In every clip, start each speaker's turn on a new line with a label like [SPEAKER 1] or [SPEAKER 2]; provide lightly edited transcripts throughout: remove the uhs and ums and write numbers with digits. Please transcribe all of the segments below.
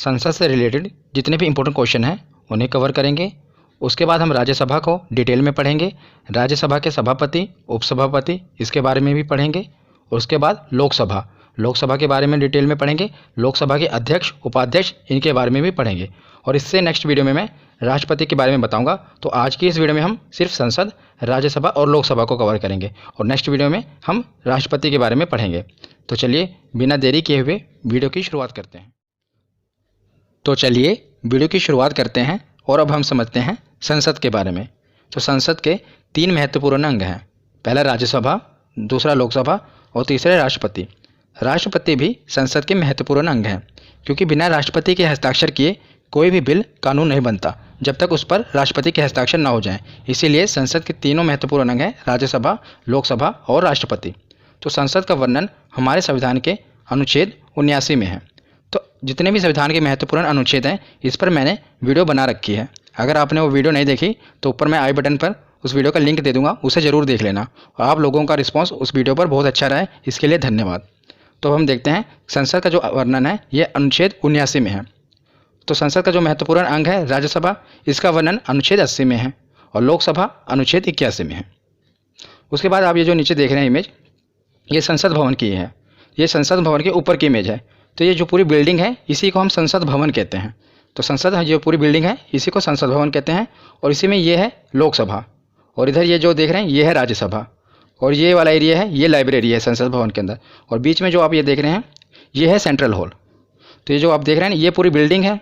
[SPEAKER 1] संसद से रिलेटेड जितने भी इम्पोर्टेंट क्वेश्चन हैं उन्हें कवर करेंगे। उसके बाद हम राज्यसभा को डिटेल में पढ़ेंगे, राज्यसभा के सभापति, उपसभापति इसके बारे में भी पढ़ेंगे। उसके बाद लोकसभा के बारे में डिटेल में पढ़ेंगे, लोकसभा के अध्यक्ष, उपाध्यक्ष इनके बारे में भी पढ़ेंगे। और इससे नेक्स्ट वीडियो में मैं राष्ट्रपति के बारे में बताऊंगा। तो आज की इस वीडियो में हम सिर्फ संसद, राज्यसभा और लोकसभा को कवर करेंगे और नेक्स्ट वीडियो में हम राष्ट्रपति के बारे में पढ़ेंगे। तो चलिए बिना देरी किए हुए वीडियो की शुरुआत करते हैं। और अब हम समझते हैं संसद के बारे में। तो संसद के 3 महत्वपूर्ण अंग हैं। पहला राज्यसभा, दूसरा लोकसभा और तीसरा राष्ट्रपति। राष्ट्रपति भी संसद के महत्वपूर्ण अंग हैं, क्योंकि बिना राष्ट्रपति के हस्ताक्षर किए कोई भी बिल कानून नहीं बनता जब तक उस पर राष्ट्रपति के हस्ताक्षर न हो जाएं। इसीलिए संसद के तीनों महत्वपूर्ण अंग हैं, राज्यसभा, लोकसभा और राष्ट्रपति। तो संसद का वर्णन हमारे संविधान के अनुच्छेद 79 में है। तो जितने भी संविधान के महत्वपूर्ण अनुच्छेद हैं इस पर मैंने वीडियो बना रखी है। अगर आपने वो वीडियो नहीं देखी तो ऊपर मैं आई बटन पर उस वीडियो का लिंक दे दूंगा, उसे ज़रूर देख लेना। और आप लोगों का रिस्पांस उस वीडियो पर बहुत अच्छा रहा है, इसके लिए धन्यवाद। तो हम देखते हैं संसद का जो वर्णन है ये अनुच्छेद 79 में है। तो संसद का जो महत्वपूर्ण अंग है राज्यसभा, इसका वर्णन अनुच्छेद 80 में है और लोकसभा अनुच्छेद 81 में है। उसके बाद आप ये जो नीचे देख रहे हैं इमेज, ये संसद भवन की है। ये संसद भवन के ऊपर की इमेज है। तो ये जो पूरी बिल्डिंग है इसी को हम संसद भवन कहते हैं। तो संसद जो पूरी बिल्डिंग है इसी को संसद भवन कहते हैं। और इसी में ये है लोकसभा, और इधर ये जो देख रहे हैं ये है राज्यसभा, और ये वाला एरिया है ये लाइब्रेरी है संसद भवन के अंदर। और बीच में जो आप ये देख रहे हैं ये है सेंट्रल हॉल। तो ये जो आप देख रहे हैं ये पूरी बिल्डिंग है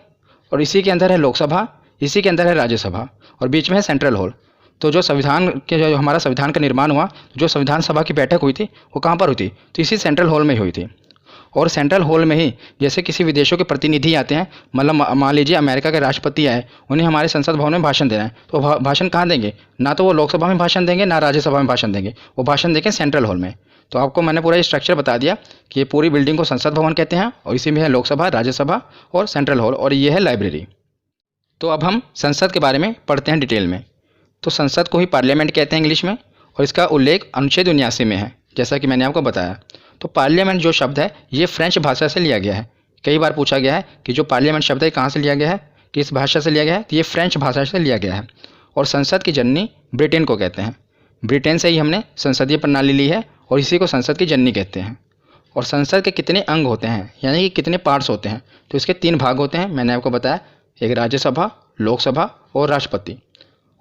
[SPEAKER 1] और इसी के अंदर है लोकसभा, इसी के अंदर है राज्यसभा और बीच में है सेंट्रल हॉल। तो जो संविधान के जो हमारा संविधान का निर्माण हुआ, जो संविधान सभा की बैठक हुई थी वो कहाँ पर हुई थी? तो इसी सेंट्रल हॉल में हुई थी। और सेंट्रल हॉल में ही जैसे किसी विदेशों के प्रतिनिधि आते हैं, मतलब मान लीजिए अमेरिका के राष्ट्रपति आए, उन्हें हमारे संसद भवन में भाषण देना है, तो भाषण कहाँ देंगे? ना तो वो लोकसभा में भाषण देंगे ना राज्यसभा में भाषण देंगे, वो भाषण देंगे सेंट्रल हॉल में। तो आपको मैंने पूरा स्ट्रक्चर बता दिया कि ये पूरी बिल्डिंग को संसद भवन कहते हैं और इसी में है लोकसभा, राज्यसभा और सेंट्रल हॉल, और ये है लाइब्रेरी। तो अब हम संसद के बारे में पढ़ते हैं डिटेल में। तो संसद को ही पार्लियामेंट कहते हैं इंग्लिश में, और इसका उल्लेख अनुच्छेद 79 में है, जैसा कि मैंने आपको बताया। तो पार्लियामेंट जो शब्द है ये फ्रेंच भाषा से लिया गया है। कई बार पूछा गया है कि जो पार्लियामेंट शब्द है कहाँ से लिया गया है, किस भाषा से लिया गया है? तो ये फ्रेंच भाषा से लिया गया है। और संसद की जननी ब्रिटेन को कहते हैं। ब्रिटेन से ही हमने संसदीय प्रणाली ली है और इसी को संसद की जननी कहते हैं। और संसद के कितने अंग होते हैं, यानी कि कितने पार्ट्स होते हैं? तो इसके 3 भाग होते हैं, मैंने आपको बताया, एक राज्यसभा, लोकसभा और राष्ट्रपति।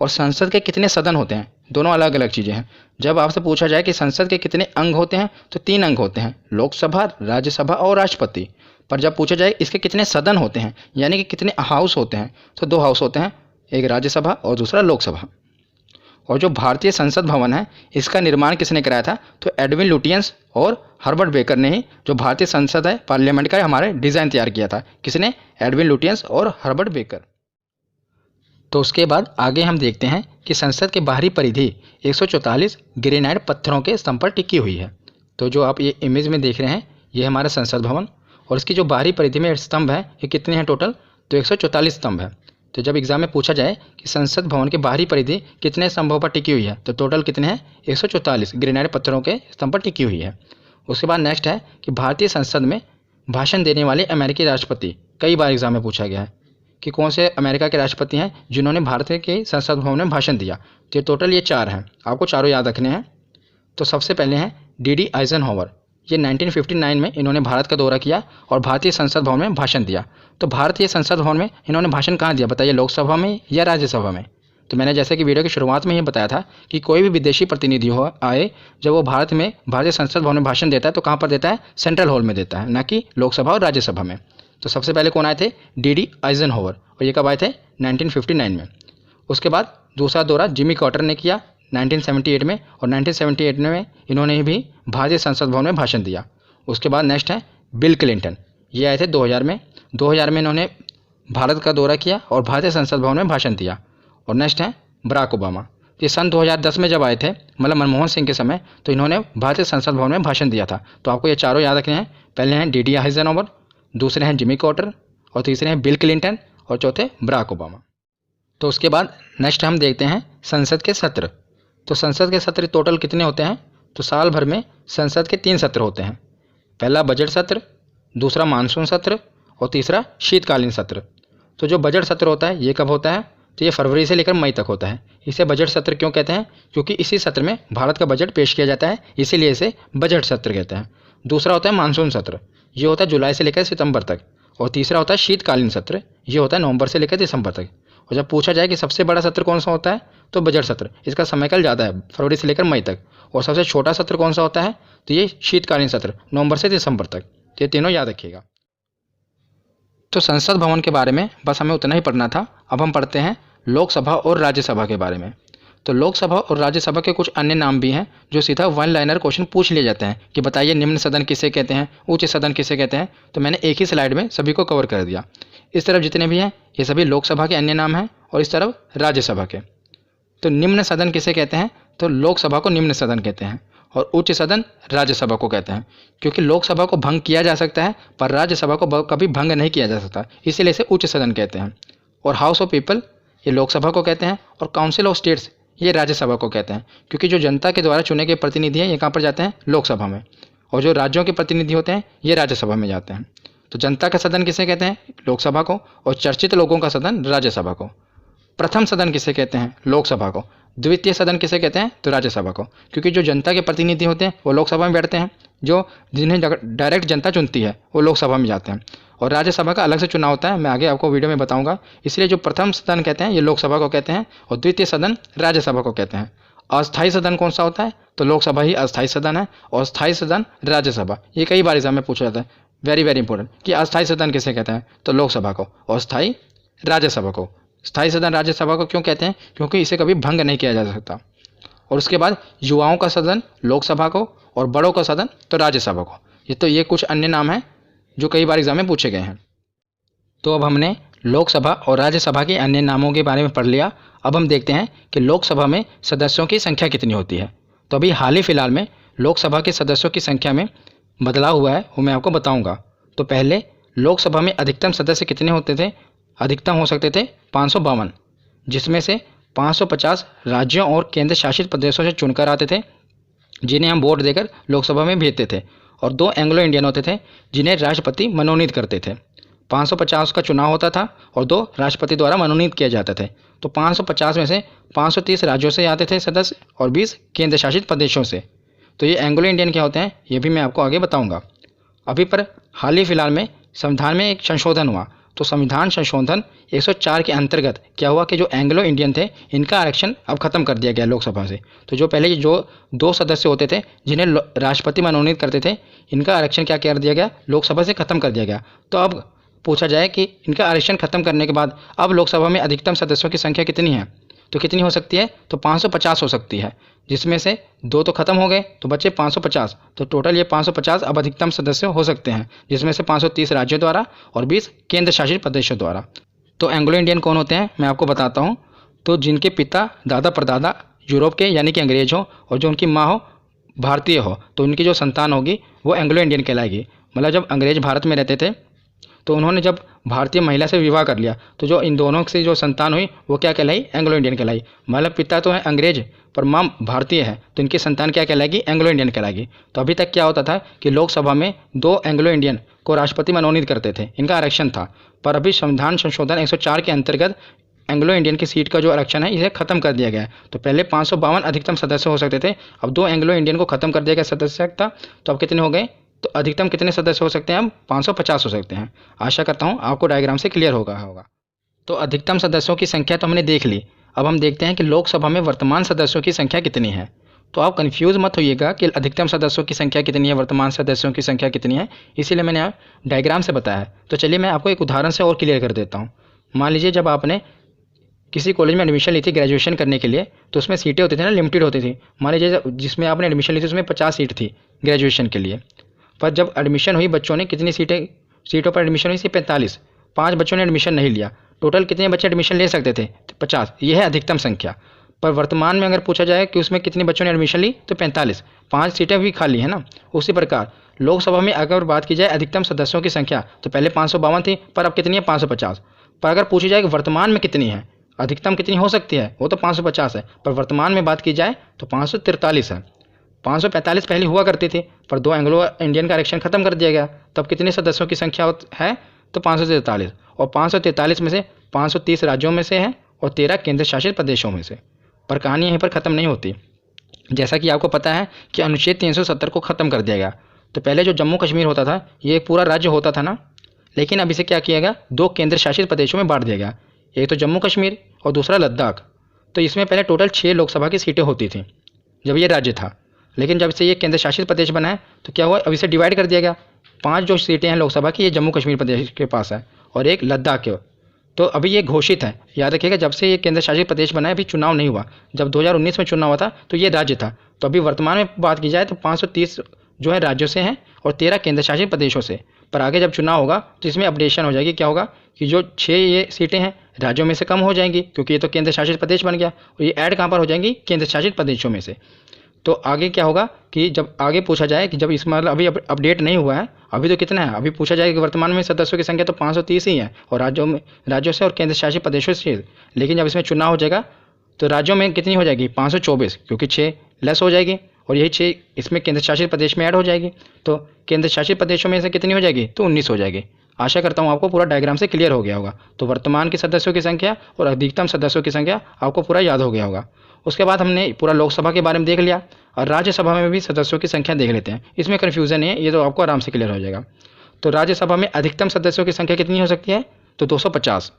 [SPEAKER 1] और संसद के कितने सदन होते हैं, दोनों अलग अलग चीज़ें हैं। जब आपसे पूछा जाए कि संसद के कितने अंग होते हैं तो 3 अंग होते हैं, लोकसभा, राज्यसभा और राष्ट्रपति। पर जब पूछा जाए इसके कितने सदन होते हैं, यानी कि कितने हाउस होते हैं, तो 2 हाउस होते हैं, एक राज्यसभा और दूसरा लोकसभा। और जो भारतीय संसद भवन है इसका निर्माण किसने कराया था? तो एडविन लुटियंस और हर्बर्ट बेकर ने ही जो भारतीय संसद है पार्लियामेंट का हमारे डिज़ाइन तैयार किया था। किसने? एडविन लुटियंस और हर्बर्ट बेकर। तो उसके बाद आगे हम देखते हैं कि संसद के बाहरी परिधि 144 ग्रेनाइट पत्थरों के स्तंभ पर टिकी हुई है। तो जो आप ये इमेज में देख रहे हैं ये हमारा संसद भवन, और इसकी जो बाहरी परिधि में स्तंभ है ये कितने हैं टोटल? तो 144 स्तंभ है। तो जब एग्जाम में पूछा जाए कि संसद भवन की बाहरी परिधि कितने स्तंभों पर टिकी हुई है तो टोटल कितने हैं? 144 ग्रेनाइट पत्थरों के स्तंभ पर टिकी हुई है। उसके बाद नेक्स्ट है कि भारतीय संसद में भाषण देने वाले अमेरिकी राष्ट्रपति, कई बार एग्जाम में पूछा गया है कि कौन से अमेरिका के राष्ट्रपति हैं जिन्होंने भारत के संसद भवन में भाषण दिया। तो टोटल ये 4 हैं, आपको चारों याद रखने हैं। तो सबसे पहले हैं D.D. आइजनहोवर। ये 1959 में इन्होंने भारत का दौरा किया और भारतीय संसद भवन में भाषण दिया। तो भारतीय संसद भवन में इन्होंने भाषण कहाँ दिया बताइए, लोकसभा में या राज्यसभा में? तो मैंने जैसे कि वीडियो की शुरुआत में ही बताया था कि कोई भी विदेशी प्रतिनिधि हो आए, जब वो भारतीय संसद भवन में भाषण देता है तो कहाँ पर देता है? सेंट्रल हॉल में देता है, ना कि लोकसभा और राज्यसभा में। तो सबसे पहले कौन आए थे? D.D. आइजनहोवर, और ये कब आए थे? 1959 में। उसके बाद दूसरा दौरा जिमी कार्टर ने किया 1978 में, और 1978 में इन्होंने भी भारतीय संसद भवन में भाषण दिया। उसके बाद नेक्स्ट है बिल क्लिंटन, ये आए थे 2000 में। 2000 में इन्होंने भारत का दौरा किया और भारतीय संसद भवन में भाषण दिया। और नेक्स्ट है बराक ओबामा, ये सन 2010 में जब आए थे, मतलब मनमोहन सिंह के समय, तो इन्होंने भारतीय संसद भवन में भाषण दिया था। तो आपको ये चारों याद रखने हैं। पहले हैं D.D. आइजनहोवर, दूसरे हैं जिमी कार्टर, और तीसरे हैं बिल क्लिंटन, और चौथे बराक ओबामा। तो उसके बाद नेक्स्ट हम देखते हैं संसद के सत्र। तो संसद के सत्र टोटल कितने होते हैं? तो साल भर में संसद के 3 सत्र होते हैं। पहला बजट सत्र, दूसरा मानसून सत्र और तीसरा शीतकालीन सत्र। तो जो बजट सत्र होता है ये कब होता है? तो ये फरवरी से लेकर मई तक होता है। इसे बजट सत्र क्यों कहते हैं? क्योंकि इसी सत्र में भारत का बजट पेश किया जाता है, इसीलिए इसे बजट सत्र कहते हैं। दूसरा होता है मानसून सत्र, ये होता है जुलाई से लेकर सितंबर तक। और तीसरा होता है शीतकालीन सत्र, ये होता है नवंबर से लेकर दिसंबर तक। और जब पूछा जाए कि सबसे बड़ा सत्र कौन सा होता है, तो बजट सत्र, इसका समयकाल ज़्यादा है, फरवरी से लेकर मई तक। और सबसे छोटा सत्र कौन सा होता है? तो ये शीतकालीन सत्र, नवंबर से दिसंबर तक। तो ये तीनों याद रखिएगा। तो संसद भवन के बारे में बस हमें उतना ही पढ़ना था। अब हम पढ़ते हैं लोकसभा और राज्यसभा के बारे में। तो लोकसभा और राज्यसभा के कुछ अन्य नाम भी हैं जो सीधा वन लाइनर क्वेश्चन पूछ लिए जाते हैं कि बताइए निम्न सदन किसे कहते हैं, उच्च सदन किसे कहते हैं। तो मैंने एक ही स्लाइड में सभी को कवर कर दिया। इस तरफ जितने भी हैं ये सभी लोकसभा के अन्य नाम हैं और इस तरफ राज्यसभा के। तो निम्न सदन किसे कहते हैं? तो लोकसभा को निम्न सदन कहते हैं और उच्च सदन राज्यसभा को कहते हैं। क्योंकि लोकसभा को भंग किया जा सकता है पर राज्यसभा को कभी भंग नहीं किया जा सकता, इसीलिए इसे उच्च सदन कहते हैं। और हाउस ऑफ पीपल ये लोकसभा को कहते हैं और काउंसिल ऑफ स्टेट्स ये राज्यसभा को कहते हैं। क्योंकि जो जनता के द्वारा चुने गए प्रतिनिधि हैं ये कहाँ पर जाते हैं? लोकसभा में। और जो राज्यों के प्रतिनिधि होते हैं ये राज्यसभा में जाते हैं। तो जनता का सदन किसे कहते हैं? लोकसभा को। और चर्चित लोगों का सदन राज्यसभा को। प्रथम सदन किसे कहते हैं? लोकसभा को। द्वितीय सदन किसे कहते हैं? तो राज्यसभा को। क्योंकि जो जनता के प्रतिनिधि होते हैं वो लोकसभा में बैठते हैं, जो जिन्हें डायरेक्ट जनता चुनती है वो लोकसभा में जाते हैं। और राज्यसभा का अलग से चुनाव होता है, मैं आगे आपको वीडियो में बताऊंगा। इसलिए जो प्रथम सदन कहते हैं ये लोकसभा को कहते हैं और द्वितीय सदन राज्यसभा को कहते हैं। अस्थायी सदन कौन सा होता है? तो लोकसभा ही अस्थायी सदन है और स्थायी सदन राज्यसभा। ये कई बार एग्जाम में पूछा जाता है, वेरी वेरी इंपॉर्टेंट, कि अस्थायी सदन किसे कहते हैं? तो लोकसभा को। और स्थायी राज्यसभा को। स्थायी सदन राज्यसभा को क्यों कहते हैं? क्योंकि इसे कभी भंग नहीं किया जा सकता। और उसके बाद युवाओं का सदन लोकसभा को और बड़ों का सदन तो राज्यसभा को। ये कुछ अन्य नाम हैं जो कई बार एग्जाम में पूछे गए हैं। तो अब हमने लोकसभा और राज्यसभा के अन्य नामों के बारे में पढ़ लिया। अब हम देखते हैं कि लोकसभा में सदस्यों की संख्या कितनी होती है। तो अभी हाल ही फिलहाल में लोकसभा के सदस्यों की संख्या में बदलाव हुआ है, वो मैं आपको बताऊंगा। तो पहले लोकसभा में अधिकतम सदस्य कितने होते थे? अधिकतम हो सकते थे 552, जिसमें से 550 राज्यों और केंद्र शासित प्रदेशों से चुनकर आते थे, जिन्हें हम वोट देकर लोकसभा में भेजते थे। और 2 एंग्लो इंडियन होते थे जिन्हें राष्ट्रपति मनोनीत करते थे। 550 का चुनाव होता था और 2 राष्ट्रपति द्वारा मनोनीत किए जाते थे। तो 550 में से 530 राज्यों से आते थे सदस्य और 20 केंद्र शासित प्रदेशों से। तो ये एंग्लो इंडियन क्या होते हैं ये भी मैं आपको आगे बताऊंगा। अभी पर हाल ही फिलहाल में संविधान में एक संशोधन हुआ। तो संविधान संशोधन 104 के अंतर्गत क्या हुआ कि जो एंग्लो इंडियन थे इनका आरक्षण अब खत्म कर दिया गया लोकसभा से। तो जो पहले जो 2 सदस्य होते थे जिन्हें राष्ट्रपति मनोनीत करते थे, इनका आरक्षण क्या कर दिया गया? लोकसभा से खत्म कर दिया गया। तो अब पूछा जाए कि इनका आरक्षण खत्म करने के बाद अब लोकसभा में अधिकतम सदस्यों की संख्या कितनी है? तो कितनी हो सकती है? तो 550 हो सकती है, जिसमें से 2 तो खत्म हो गए तो बचे 550। तो टोटल ये 550 अब अधिकतम सदस्य हो सकते हैं, जिसमें से 530 राज्यों द्वारा और 20 केंद्र शासित प्रदेशों द्वारा। तो एंग्लो इंडियन कौन होते हैं मैं आपको बताता हूँ। तो जिनके पिता दादा परदादा यूरोप के यानी कि अंग्रेज हो और जो उनकी माँ हो भारतीय हो, तो उनकी जो संतान होगी वो एंग्लो इंडियन कहलाएगी। मतलब जब अंग्रेज भारत में रहते थे तो उन्होंने जब भारतीय महिला से विवाह कर लिया तो जो इन दोनों से जो संतान हुई वो क्या कहलाई? एंग्लो इंडियन कहलाई। मतलब पिता तो है अंग्रेज पर माँ भारतीय है, तो इनकी संतान क्या कहलाएगी? एंग्लो इंडियन कहलाएगी। तो अभी तक क्या होता था कि लोकसभा में 2 एंग्लो इंडियन को राष्ट्रपति मनोनीत करते थे, इनका आरक्षण था। पर अभी संविधान संशोधन 104 के अंतर्गत एंग्लो इंडियन की सीट का जो आरक्षण है इसे खत्म कर दिया गया है। तो पहले 552 अधिकतम सदस्य हो सकते थे, अब 2 एंग्लो इंडियन को खत्म कर दिया गया सदस्यता। तो अब कितने हो गए? तो अधिकतम कितने सदस्य हो सकते हैं? अब 550 हो सकते हैं। आशा करता हूँ आपको डायग्राम से क्लियर होगा। तो अधिकतम सदस्यों की संख्या तो हमने देख ली। अब हम देखते हैं कि लोकसभा में वर्तमान सदस्यों की संख्या कितनी है। तो आप कंफ्यूज मत होइएगा कि अधिकतम सदस्यों की संख्या कितनी है, वर्तमान सदस्यों की संख्या कितनी है, इसीलिए मैंने डायग्राम से बताया है। तो चलिए मैं आपको एक उदाहरण से और क्लियर कर देता हूँ। मान लीजिए जब आपने किसी कॉलेज में एडमिशन ली थी ग्रेजुएशन करने के लिए, तो उसमें सीटें होती थी ना, लिमिटेड होती थी। मान लीजिए जिसमें आपने एडमिशन ली थी उसमें 50 सीट थी ग्रेजुएशन के लिए। पर जब एडमिशन हुई बच्चों ने कितनी सीटों पर एडमिशन हुई? सिर्फ 45। 5 बच्चों ने एडमिशन नहीं लिया। टोटल कितने बच्चे एडमिशन ले सकते थे? 50। यह है अधिकतम संख्या। पर वर्तमान में अगर पूछा जाए कि उसमें कितने बच्चों ने एडमिशन ली तो 45। 5 सीटें भी खाली है ना। उसी प्रकार लोकसभा में अगर बात की जाए अधिकतम सदस्यों की संख्या तो पहले 552 थी, पर अब कितनी है? 550। पर अगर पूछी जाए कि वर्तमान में कितनी है, अधिकतम कितनी हो सकती है, वो तो 550 है, पर वर्तमान में बात की जाए तो 543 है। 545 पहले हुआ करती थी, पर 2 एंग्लो इंडियन का आरक्षण खत्म कर दिया गया। तब कितने सदस्यों की संख्या है? तो 543, और 543 में से 530 राज्यों में से है और 13 केंद्र शासित प्रदेशों में से। पर कहानी यहीं पर ख़त्म नहीं होती। जैसा कि आपको पता है कि अनुच्छेद 370 को ख़त्म कर दिया गया। तो पहले जो जम्मू कश्मीर होता था ये एक पूरा राज्य होता था ना, लेकिन अब इसे क्या किया गया, 2 केंद्र शासित प्रदेशों में बांट दिया गया। एक तो जम्मू कश्मीर और दूसरा लद्दाख। तो इसमें पहले टोटल 6 लोकसभा की सीटें होती थी जब ये राज्य था, लेकिन जब से ये केंद्र शासित प्रदेश बना है तो क्या हुआ, अब इसे डिवाइड कर दिया गया। 5 जो सीटें हैं लोकसभा की ये जम्मू कश्मीर प्रदेश के पास है और एक लद्दाख के। तो अभी ये घोषित है, याद रखिएगा, जब से ये केंद्र शासित प्रदेश बना है अभी चुनाव नहीं हुआ। जब 2019 में चुनाव हुआ था तो ये राज्य था। तो अभी वर्तमान में बात की जाए तो 530 जो है राज्यों से हैं और 13 केंद्र शासित प्रदेशों से। पर आगे जब चुनाव होगा तो इसमें अपडेशन हो जाएगी। क्या होगा कि जो 6 ये सीटें हैं राज्यों में से कम हो जाएंगी, क्योंकि ये तो केंद्र शासित प्रदेश बन गया, और ये ऐड कहाँ पर हो जाएंगी, केंद्र शासित प्रदेशों में से। तो आगे क्या होगा कि जब आगे पूछा जाए कि जब इस मतलब अभी अपडेट नहीं हुआ है, अभी तो कितना है, अभी पूछा जाए कि वर्तमान में सदस्यों की संख्या तो 530 ही है और राज्यों से और केंद्र शासित प्रदेशों से। लेकिन जब इसमें चुनाव हो जाएगा तो राज्यों में कितनी हो जाएगी, 524, क्योंकि 6 लेस हो जाएगी और यही 6 इसमें केंद्र शासित प्रदेश में ऐड हो जाएगी। तो केंद्र शासित प्रदेशों में से कितनी हो जाएगी, तो 19 हो जाएगी। आशा करता हूँ आपको पूरा डायग्राम से क्लियर हो गया होगा। तो वर्तमान के सदस्यों की संख्या और अधिकतम सदस्यों की संख्या आपको पूरा याद हो गया होगा। उसके बाद हमने पूरा लोकसभा के बारे में देख लिया और राज्यसभा में भी सदस्यों की संख्या देख लेते हैं। इसमें कन्फ्यूज़न है, ये तो आपको आराम से क्लियर हो जाएगा। तो राज्यसभा में अधिकतम सदस्यों की संख्या कितनी हो सकती है, तो 250।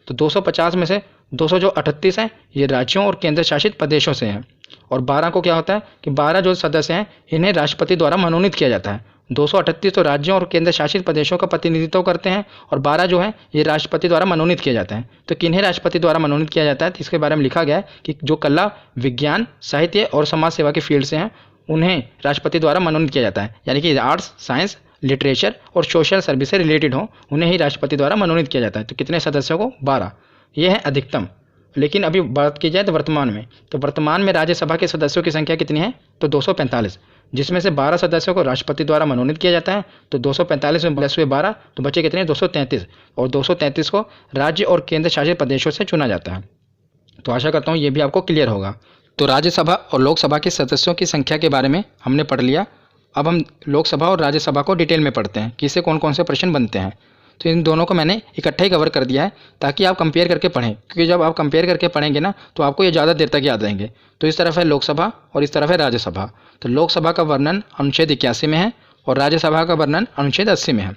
[SPEAKER 1] तो 250 में से 238 हैं ये राज्यों और केंद्र शासित प्रदेशों से हैं, और 12 को क्या होता है कि 12 जो सदस्य हैं इन्हें राष्ट्रपति द्वारा मनोनीत किया जाता है। 238 तो राज्यों और केंद्र शासित प्रदेशों का प्रतिनिधित्व करते हैं और 12 जो है ये राष्ट्रपति द्वारा मनोनीत किए जाते हैं। तो किन्हें राष्ट्रपति द्वारा मनोनीत किया जाता है, तो इसके बारे में लिखा गया है कि जो कला, विज्ञान, साहित्य और समाज सेवा की फील्ड से हैं उन्हें राष्ट्रपति द्वारा मनोनीत किया जाता है। यानी कि आर्ट्स, साइंस, लिटरेचर और सोशल सर्विस से रिलेटेड हो उन्हें ही राष्ट्रपति द्वारा मनोनीत किया जाता है। तो कितने सदस्यों को, 12। ये है अधिकतम। लेकिन अभी बात की जाए तो वर्तमान में, तो वर्तमान में राज्यसभा के सदस्यों की संख्या कितनी है, तो 245, जिसमें से 12 सदस्यों को राष्ट्रपति द्वारा मनोनीत किया जाता है। तो 245 में प्लस हुए 12 तो बचे कितने, 233, और 233 को राज्य और केंद्र शासित प्रदेशों से चुना जाता है। तो आशा करता हूँ ये भी आपको क्लियर होगा। तो राज्यसभा और लोकसभा के सदस्यों की संख्या के बारे में हमने पढ़ लिया। अब हम लोकसभा और राज्यसभा को डिटेल में पढ़ते हैं कि इससे कौन कौन से प्रश्न बनते हैं। तो इन दोनों को मैंने इकट्ठा ही कवर कर दिया है ताकि आप कंपेयर करके पढ़ें, क्योंकि जब आप कंपेयर करके पढ़ेंगे ना तो आपको ये ज़्यादा देर तक याद रहेंगे। तो इस तरफ है लोकसभा और इस तरफ है राज्यसभा। तो लोकसभा का वर्णन अनुच्छेद 81 में है और राज्यसभा का वर्णन अनुच्छेद 80 में है।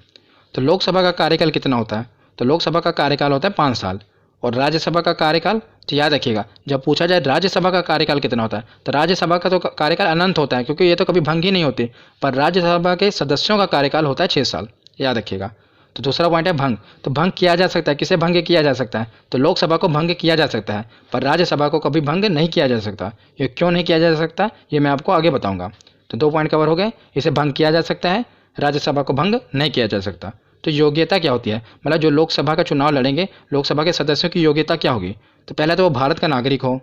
[SPEAKER 1] तो लोकसभा का कार्यकाल कितना होता है, तो लोकसभा का कार्यकाल होता है 5 साल और राज्यसभा का कार्यकाल, तो याद रखिएगा जब पूछा जाए राज्यसभा का कार्यकाल कितना होता है तो राज्यसभा का तो कार्यकाल अनंत होता है, क्योंकि ये तो कभी भंग ही नहीं होती। पर राज्यसभा के सदस्यों का कार्यकाल होता है 6 साल, याद रखिएगा। तो दूसरा पॉइंट है भंग। तो भंग किया जा सकता है, किसे भंग किया जा सकता है, तो लोकसभा को भंग किया जा सकता है पर राज्यसभा को कभी भंग नहीं किया जा सकता। ये क्यों नहीं किया जा सकता ये मैं आपको आगे बताऊंगा। तो 2 पॉइंट कवर हो गए, इसे भंग किया जा सकता है, राज्यसभा को भंग नहीं किया जा सकता। तो योग्यता क्या होती है, मतलब जो लोकसभा का चुनाव लड़ेंगे लोकसभा के सदस्यों की योग्यता क्या होगी, तो पहले तो वो भारत का नागरिक हो।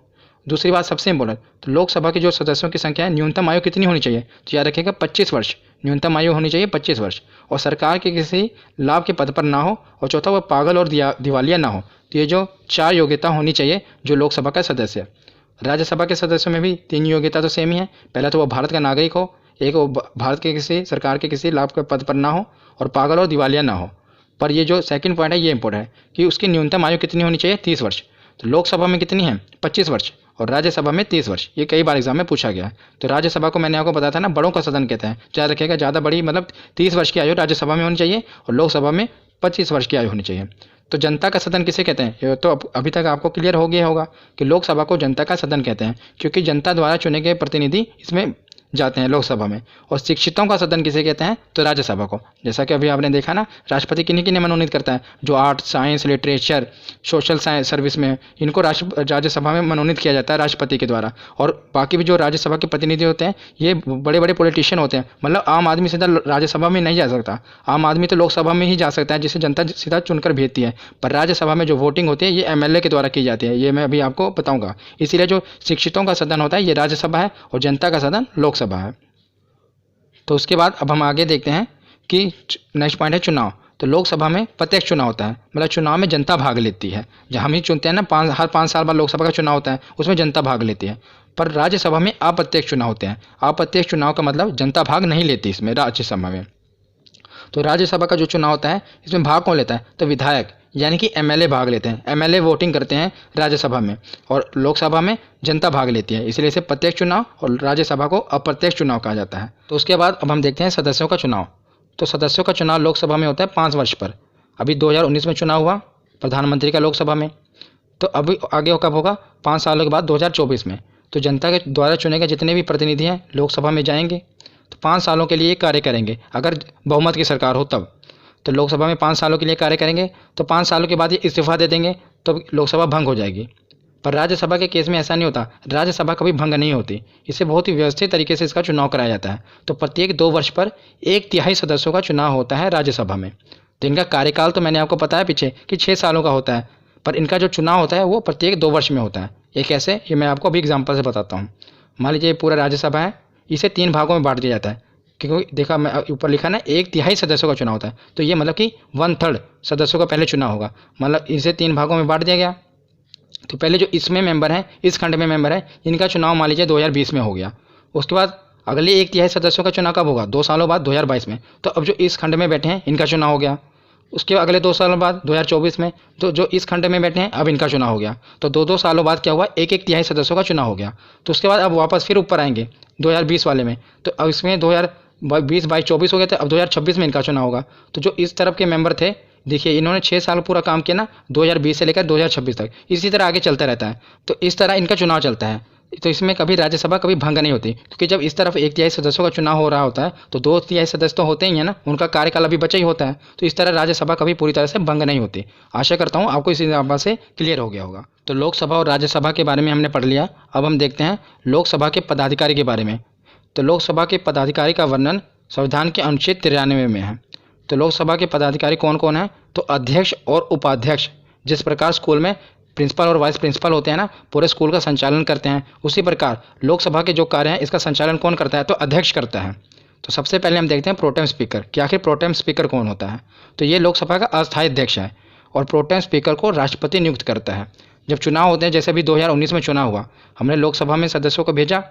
[SPEAKER 1] दूसरी बात सबसे इंपॉर्टेंट, तो लोकसभा की जो सदस्यों की संख्या है न्यूनतम आयु कितनी होनी चाहिए, तो याद रखिएगा 25 वर्ष न्यूनतम आयु होनी चाहिए, 25 वर्ष, और सरकार के किसी लाभ के पद पर ना हो, और चौथा वो पागल और दिवालिया ना हो। तो ये जो 4 योग्यता होनी चाहिए जो लोकसभा का सदस्य। राज्यसभा के सदस्यों में भी 3 योग्यता तो सेम ही है। पहला तो वो भारत का नागरिक हो, एक वो भारत के किसी सरकार के किसी लाभ के पद पर ना हो और पागल और दिवालिया ना हो। पर ये जो सेकंड पॉइंट है ये इंपॉर्टेंट है कि उसकी न्यूनतम आयु कितनी होनी चाहिए, 30 वर्ष। तो लोकसभा में कितनी है, 25 वर्ष, और राज्यसभा में 30 वर्ष। ये कई बार एग्जाम में पूछा गया है। तो राज्यसभा को मैंने आपको बताया था ना, बड़ों का सदन कहते हैं। याद रखिएगा ज़्यादा बड़ी मतलब 30 वर्ष की आयु राज्यसभा में होनी चाहिए और लोकसभा में 25 वर्ष की आयु होनी चाहिए। तो जनता का सदन किसे कहते हैं, ये तो अभी तक आपको क्लियर हो गया होगा कि लोकसभा को जनता का सदन कहते हैं, क्योंकि जनता द्वारा चुने गए प्रतिनिधि इसमें जाते हैं लोकसभा में। और शिक्षितों का सदन किसे कहते हैं, तो राज्यसभा को। जैसा कि अभी आपने देखा ना, राष्ट्रपति किन्हीं किन्हें मनोनीत करता है, जो art, science, literature, social science service में, इनको राज्यसभा में मनोनीत किया जाता है राष्ट्रपति के द्वारा। और बाकी भी जो राज्यसभा के प्रतिनिधि होते हैं ये बड़े बड़े पॉलिटिशियन होते हैं। मतलब आम आदमी सीधा राज्यसभा में नहीं जा सकता, आम आदमी तो लोकसभा में ही जा सकता है, जिसे जनता सीधा चुनकर भेजती है। पर राज्यसभा में जो वोटिंग होती है ये MLA के द्वारा की जाती है, ये मैं अभी आपको बताऊँगा। इसीलिए जो शिक्षितों का सदन होता है ये राज्यसभा है और जनता का सदन लोकसभा है। तो उसके बाद अब हम आगे देखते हैं कि नेक्स्ट पॉइंट है चुनाव। तो लोकसभा में प्रत्यक्ष चुनाव होता है, मतलब चुनाव में जनता भाग लेती है। जहाँ हम ही चुनते हैं ना, हर 5 साल बाद लोकसभा का चुनाव होता है, उसमें जनता भाग लेती है। पर राज्यसभा में अप्रत्यक्ष चुनाव होते हैं। अप्रत्यक्ष चुनाव का मतलब जनता भाग नहीं लेती इसमें राज्यसभा में। तो राज्यसभा का जो चुनाव होता है इसमें भाग कौन लेता है, तो विधायक यानी कि एमएलए भाग लेते हैं। एमएलए वोटिंग करते हैं राज्यसभा में और लोकसभा में जनता भाग लेती है, इसलिए इसे प्रत्यक्ष चुनाव और राज्यसभा को अप्रत्यक्ष चुनाव कहा जाता है। तो उसके बाद अब हम देखते हैं सदस्यों का चुनाव। तो सदस्यों का चुनाव लोकसभा में होता है 5 वर्ष पर। अभी 2019 में चुनाव हुआ प्रधानमंत्री का लोकसभा में, तो अभी आगे कब होगा, 5 सालों के बाद 2024 में। तो जनता के द्वारा चुने गए जितने भी प्रतिनिधि हैं लोकसभा में जाएंगे, तो 5 सालों के लिए कार्य करेंगे। अगर बहुमत की सरकार हो तब तो लोकसभा में 5 सालों के लिए कार्य करेंगे, तो 5 सालों के बाद ये इस्तीफा दे देंगे तो लोकसभा भंग हो जाएगी। पर राज्यसभा के केस में ऐसा नहीं होता, राज्यसभा कभी भंग नहीं होती, इसे बहुत ही व्यवस्थित तरीके से इसका चुनाव कराया जाता है। तो प्रत्येक 2 वर्ष पर 1/3 सदस्यों का चुनाव होता है राज्यसभा में। तो इनका कार्यकाल तो मैंने आपको बताया पीछे कि 6 सालों का होता है, पर इनका जो चुनाव होता है वो प्रत्येक 2 वर्ष में होता है। ये कैसे, ये मैं आपको अभी एग्जाम्पल से बताता हूँ। मान लीजिए पूरा राज्यसभा है, इसे 3 भागों में बांट दिया जाता है, क्योंकि देखा मैं ऊपर लिखा ना 1/3 सदस्यों का चुनाव होता है, तो ये मतलब कि 1/3 सदस्यों का पहले चुनाव होगा। मतलब इसे 3 भागों में बांट दिया गया। तो पहले जो इसमें मेंबर हैं, इस खंड में मेंबर है, इनका चुनाव मान लीजिए 2020 में हो गया। उसके बाद अगले 1/3 सदस्यों का चुनाव कब होगा, 2 सालों बाद 2022 में। तो अब जो इस खंड में बैठे हैं इनका चुनाव हो गया। उसके अगले 2 सालों बाद 2024 में तो जो इस खंड में बैठे हैं अब इनका चुनाव हो गया। तो 2-2 सालों बाद क्या हुआ, 1/3 सदस्यों का चुनाव हो गया। तो उसके बाद अब वापस फिर ऊपर आएंगे 2020 वाले में, तो अब इसमें 2020, 22, 24 हो गया था, अब 2026 में इनका चुनाव होगा। तो जो इस तरफ के मेंबर थे, देखिए इन्होंने 6 साल पूरा काम किया ना, 2020 से लेकर 2026 तक, इसी तरह आगे चलता रहता है। तो इस तरह इनका चुनाव चलता है। तो इसमें कभी राज्यसभा कभी भंग नहीं होती, क्योंकि जब इस तरफ 1/3 सदस्यों का चुनाव हो रहा होता है तो 2/3 सदस्य तो होते ही हैं ना, उनका कार्यकाल अभी बचा ही होता है। तो इस तरह राज्यसभा कभी पूरी तरह से भंग नहीं होती। आशा करता हूँ आपको इस एग्जाम्पल से क्लियर हो गया होगा। तो लोकसभा और राज्यसभा के बारे में हमने पढ़ लिया। अब हम देखते हैं लोकसभा के पदाधिकारी के बारे में। तो लोकसभा के पदाधिकारी का वर्णन संविधान के अनुच्छेद 93 में है। तो लोकसभा के पदाधिकारी कौन कौन है, तो अध्यक्ष और उपाध्यक्ष। जिस प्रकार स्कूल में प्रिंसिपल और वाइस प्रिंसिपल होते हैं ना, पूरे स्कूल का संचालन करते हैं, उसी प्रकार लोकसभा के जो कार्य हैं इसका संचालन कौन करता है, तो अध्यक्ष करता है। तो सबसे पहले हम देखते हैं प्रोटेम स्पीकर कि आखिर प्रोटेम स्पीकर कौन होता है। तो ये लोकसभा का अस्थायी अध्यक्ष है और प्रोटेम स्पीकर को राष्ट्रपति नियुक्त करता है। जब चुनाव होते हैं, जैसे अभी 2019 में चुनाव हुआ, हमने लोकसभा में सदस्यों को भेजा,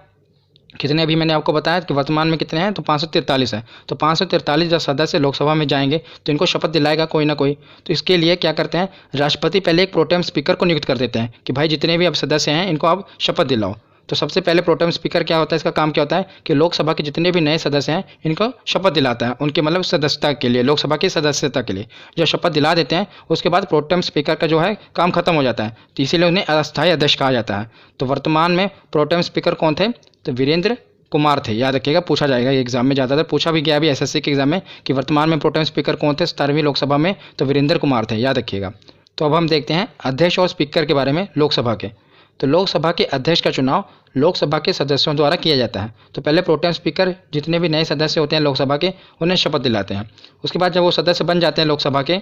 [SPEAKER 1] कितने अभी मैंने आपको बताया कि वर्तमान में कितने हैं, तो 543 है। तो 543 जब सदस्य लोकसभा में जाएंगे तो इनको शपथ दिलाएगा कोई ना कोई। तो इसके लिए क्या करते हैं, राष्ट्रपति पहले एक प्रोटेम स्पीकर को नियुक्त कर देते हैं कि भाई जितने भी अब सदस्य हैं इनको आप शपथ दिलाओ। तो सबसे पहले प्रोटेम स्पीकर क्या होता है, इसका काम क्या होता है कि लोकसभा के जितने भी नए सदस्य हैं इनको शपथ दिलाता है, उनके मतलब सदस्यता के लिए, लोकसभा की सदस्यता के लिए। जब शपथ दिला देते हैं उसके बाद प्रोटेम स्पीकर का जो है काम खत्म हो जाता है, तो इसीलिए उन्हें अस्थायी अध्यक्ष कहा जाता है। तो वर्तमान में प्रोटेम स्पीकर कौन थे, तो वीरेंद्र कुमार थे। याद रखिएगा, पूछा जाएगा ये एग्जाम में, ज़्यादातर पूछा भी गया अभी एसएससी के एग्जाम में कि वर्तमान में प्रोटेम स्पीकर कौन थे 17वीं लोकसभा में, तो वीरेंद्र कुमार थे, याद रखिएगा। तो अब हम देखते हैं अध्यक्ष और स्पीकर के बारे में लोकसभा के। तो लोकसभा के अध्यक्ष का चुनाव लोकसभा के सदस्यों द्वारा किया जाता है। तो पहले प्रोटेम स्पीकर जितने भी नए सदस्य होते हैं लोकसभा के उन्हें शपथ दिलाते हैं। उसके बाद जब वो सदस्य बन जाते हैं लोकसभा के,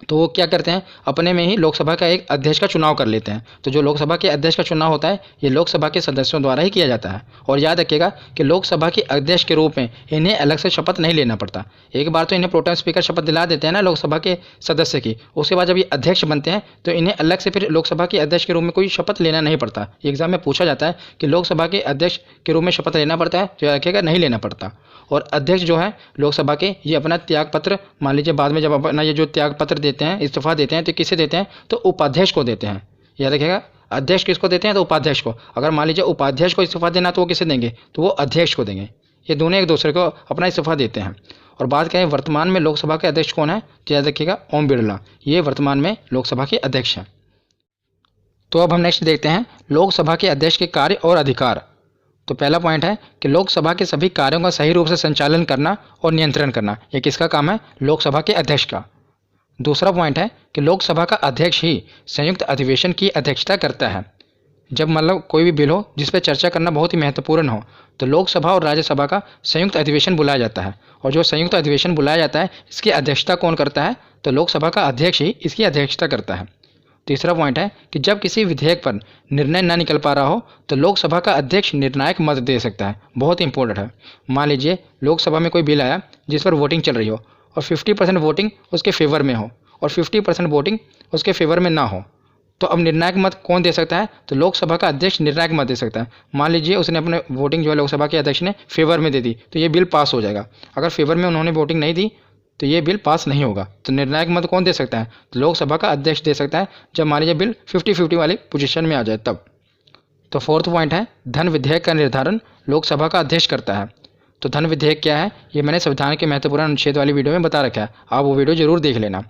[SPEAKER 1] तो वो क्या करते हैं, अपने में ही लोकसभा का एक अध्यक्ष का चुनाव कर लेते हैं। तो जो लोकसभा के अध्यक्ष का चुनाव होता है ये लोकसभा के सदस्यों द्वारा ही किया जाता है। और याद रखिएगा कि लोकसभा के अध्यक्ष के रूप में इन्हें अलग से शपथ नहीं लेना पड़ता। एक बार तो इन्हें प्रोटेम स्पीकर शपथ दिला देते हैं ना लोकसभा के सदस्य की, उसके बाद जब ये अध्यक्ष बनते हैं तो इन्हें अलग से फिर लोकसभा के अध्यक्ष के रूप में कोई शपथ लेना नहीं पड़ता। एग्जाम में पूछा जाता है कि लोकसभा के अध्यक्ष के रूप में शपथ लेना पड़ता है, तो याद रखिएगा नहीं लेना पड़ता। और अध्यक्ष जो है लोकसभा के, ये अपना त्यागपत्र, मान लीजिए बाद में जब अपना ये जो त्यागपत्र देते हैं, इस्तीफा देते हैं, तो किसे देते हैं, तो उपाध्यक्ष को देते हैं। याद रखिएगा, अध्यक्ष किसको देते हैं, तो उपाध्यक्ष को। अगर मान लीजिए उपाध्यक्ष को इस्तीफा देना तो वो किसे देंगे, तो वो अध्यक्ष को देंगे। ये दोनों एक दूसरे को अपना इस्तीफा देते हैं। और बात करें वर्तमान में लोकसभा के अध्यक्ष कौन है, तो याद रखिएगा ओम बिरला, ये वर्तमान में लोकसभा के अध्यक्ष हैं। तो अब हम नेक्स्ट देखते हैं लोकसभा के अध्यक्ष के कार्य और अधिकार। तो पहला पॉइंट है कि लोकसभा के सभी कार्यों का सही रूप से संचालन करना और नियंत्रण करना, ये किसका काम है, लोकसभा के अध्यक्ष का। दूसरा पॉइंट है कि लोकसभा का अध्यक्ष ही संयुक्त अधिवेशन की अध्यक्षता करता है। जब मतलब कोई भी बिल हो जिस पर चर्चा करना बहुत ही महत्वपूर्ण हो, तो लोकसभा और राज्यसभा का संयुक्त अधिवेशन बुलाया जाता है। और जो संयुक्त अधिवेशन बुलाया जाता है इसकी अध्यक्षता कौन करता है, तो लोकसभा का अध्यक्ष ही इसकी अध्यक्षता करता है। तीसरा पॉइंट है कि जब किसी विधेयक पर निर्णय न निकल पा रहा हो तो लोकसभा का अध्यक्ष निर्णायक मत दे सकता है। बहुत इंपॉर्टेंट है। मान लीजिए लोकसभा में कोई बिल आया जिस पर वोटिंग चल रही हो और 50% वोटिंग उसके फेवर में हो और 50% वोटिंग उसके फेवर में ना हो, तो अब निर्णायक मत कौन दे सकता है, तो लोकसभा का अध्यक्ष निर्णायक मत दे सकता है। मान लीजिए उसने अपने वोटिंग जो है लोकसभा के अध्यक्ष ने फेवर में दे दी, तो ये बिल पास हो जाएगा। अगर फेवर में उन्होंने वोटिंग नहीं दी तो ये बिल पास नहीं होगा। तो निर्णायक मत कौन दे सकता है? तो लोकसभा का अध्यक्ष दे सकता है, जब मान लीजिए बिल 50-50 वाली पोजीशन में आ जाए तब। तो फोर्थ पॉइंट है धन विधेयक का निर्धारण लोकसभा का अध्यक्ष करता है। तो धन विधेयक क्या है, ये मैंने संविधान के महत्वपूर्ण अनुच्छेद वाली वीडियो में बता रखा है, आप वो वीडियो जरूर देख लेना।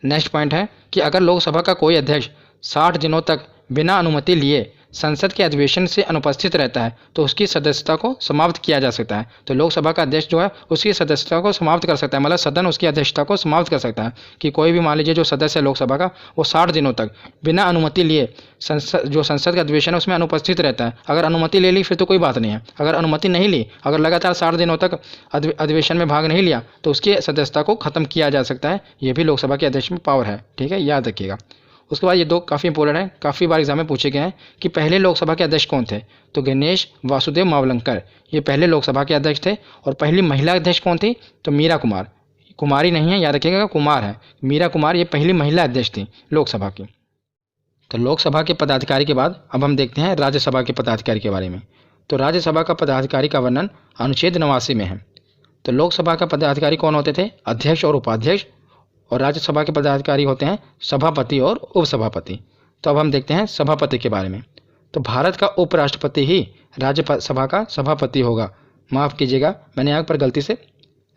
[SPEAKER 1] नेक्स्ट पॉइंट है कि अगर लोकसभा का कोई अध्यक्ष 60 दिनों तक बिना अनुमति लिए संसद के अधिवेशन से अनुपस्थित रहता है तो उसकी सदस्यता को समाप्त किया जा सकता है। तो लोकसभा का अध्यक्ष जो है उसकी सदस्यता को समाप्त कर सकता है, मतलब सदन उसकी अध्यक्षता को समाप्त कर सकता है कि कोई भी मान लीजिए जो सदस्य है लोकसभा का वो 60 दिनों तक बिना अनुमति लिए संसद का अधिवेशन है उसमें अनुपस्थित रहता है। अगर अनुमति ले ली फिर तो कोई बात नहीं है, अगर अनुमति नहीं ली, अगर लगातार 60 दिनों तक अधिवेशन में भाग नहीं लिया तो उसकी सदस्यता को खत्म किया जा सकता है। ये भी लोकसभा के अध्यक्ष में पावर है, ठीक है, याद रखिएगा। उसके बाद ये दो काफ़ी इंपॉर्टेंट है, काफ़ी बार एग्जाम में पूछे गए हैं कि पहले लोकसभा के अध्यक्ष कौन थे? तो गणेश वासुदेव मावलंकर ये पहले लोकसभा के अध्यक्ष थे। और पहली महिला अध्यक्ष कौन थी? तो मीरा कुमार, कुमारी नहीं है, याद रखिएगा कुमार है, मीरा कुमार ये पहली महिला अध्यक्ष थी लोकसभा की। तो लोकसभा के पदाधिकारी के बाद अब हम देखते हैं राज्यसभा के पदाधिकारी के बारे में। तो राज्यसभा का पदाधिकारी का वर्णन अनुच्छेद 89 में है। तो लोकसभा का पदाधिकारी कौन होते थे? अध्यक्ष और उपाध्यक्ष। और राज्यसभा के पदाधिकारी होते हैं सभापति और उपसभापति। तो अब हम देखते हैं सभापति के बारे में। तो भारत का उपराष्ट्रपति ही राज्यसभा का सभापति होगा। माफ़ कीजिएगा, मैंने यहाँ पर गलती से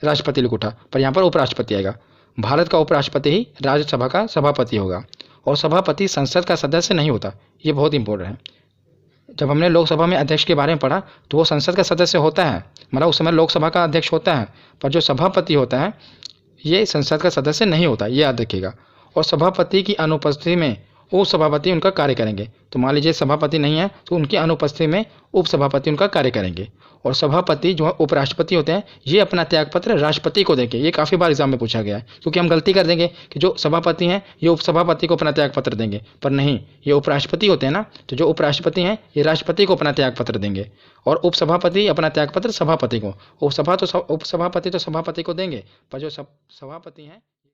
[SPEAKER 1] राष्ट्रपति लिख उठा, पर यहाँ पर उपराष्ट्रपति आएगा। भारत का उपराष्ट्रपति ही राज्यसभा का सभापति होगा। और सभापति संसद का सदस्य नहीं होता, ये बहुत इंपॉर्टेंट है। जब हमने लोकसभा में अध्यक्ष के बारे में पढ़ा तो वो संसद का सदस्य होता है, मतलब उस समय लोकसभा का अध्यक्ष होता है, पर जो सभापति होता है ये संसद का सदस्य नहीं होता, ये याद रखिएगा। और सभापति की अनुपस्थिति में उपसभापति उनका कार्य करेंगे। तो मान लीजिए सभापति नहीं है तो उनकी अनुपस्थिति में उपसभापति उनका कार्य करेंगे। और सभापति जो उपराष्ट्रपति होते हैं ये अपना त्यागपत्र राष्ट्रपति को देंगे। ये काफ़ी बार एग्जाम में पूछा गया है, क्योंकि हम गलती कर देंगे कि जो सभापति हैं ये उपसभापति को अपना त्यागपत्र देंगे, पर नहीं, ये उपराष्ट्रपति होते हैं ना, तो जो उपराष्ट्रपति हैं ये राष्ट्रपति को अपना त्यागपत्र देंगे और उपसभापति अपना त्यागपत्र सभापति को। उपसभापति तो सभापति को देंगे, पर जो सभापति हैं